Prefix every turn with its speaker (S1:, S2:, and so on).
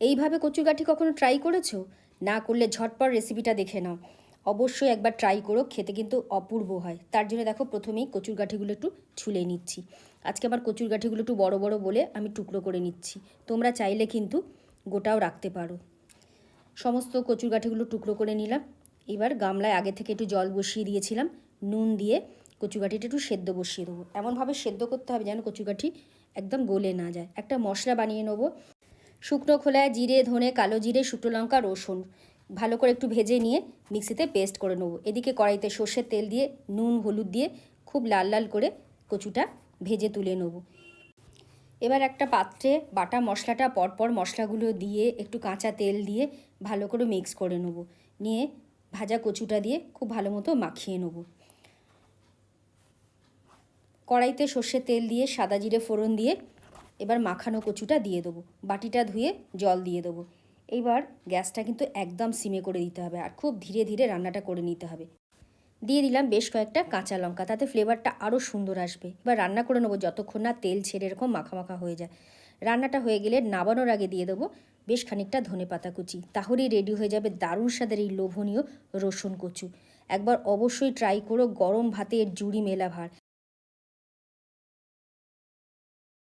S1: এইভাবে কচুরগাঠি কখনো ট্রাই করেছো? না করলে ঝটপট রেসিপিটা দেখে নাও। অবশ্যই একবার ট্রাই করো, খেতে কিন্তু অপূর্ব হয়। তার জন্য দেখো প্রথমেই কচুরগাঠিগুলো একটু ছুলে নিচ্ছি। আজকে আমার কচুরগাঠিগুলো একটু বড় বড় বলে আমি টুকরো করে নিচ্ছি। তোমরা চাইলে কিন্তু গোটাও রাখতে পারো। সমস্ত কচুরগাঠিগুলো টুকরো করে নিলাম। এবার গামলায় আগে থেকে একটু জল বসিয়ে দিয়েছিলাম, নুন দিয়ে কচুরগাঠিটা একটু সেদ্ধ বসিয়ে দেবো। এমনভাবে সেদ্ধ করতে হবে যেন কচুরগাঠি একদম গলে না যায়। একটা মশলা বানিয়ে নেবো। শুকনো খোলায় জিরে, ধনে, কালো জিরে, শুকনো লঙ্কা, রসুন ভালো করে একটু ভেজে নিয়ে মিক্সিতে পেস্ট করে নেবো। এদিকে কড়াইতে সর্ষের তেল দিয়ে নুন হলুদ দিয়ে খুব লাল লাল করে কচুটা ভেজে তুলে নেবো। এবার একটা পাত্রে বাটা মশলাটা পরপর মশলাগুলো দিয়ে একটু কাঁচা তেল দিয়ে ভালো করে মিক্স করে নেবো। নিয়ে ভাজা কচুটা দিয়ে খুব ভালো মতো মাখিয়ে নেবো। কড়াইতে সর্ষের তেল দিয়ে সাদা জিরে ফোড়ন দিয়ে এবার মাখানো কচুটা দিয়ে দেবো। বাটিটা ধুয়ে জল দিয়ে দেবো। এইবার গ্যাসটা কিন্তু একদম সিমে করে দিতে হবে আর খুব ধীরে ধীরে রান্নাটা করে নিতে হবে। দিয়ে দিলাম বেশ কয়েকটা কাঁচা লঙ্কা, তাতে ফ্লেভারটা আরও সুন্দর আসবে। এবার রান্না করে নেবো যতক্ষণ না তেল ছেড়ে এরকম মাখা মাখা হয়ে যায়। রান্নাটা হয়ে গেলে নামানোর আগে দিয়ে দেবো বেশ খানিকটা ধনেপাতা কুচি। তাহলেই রেডি হয়ে যাবে দারুণ স্বাদের এই লোভনীয় রসুন কচু। একবার অবশ্যই ট্রাই করো, গরম ভাতে এর জুড়ি মেলা ভার।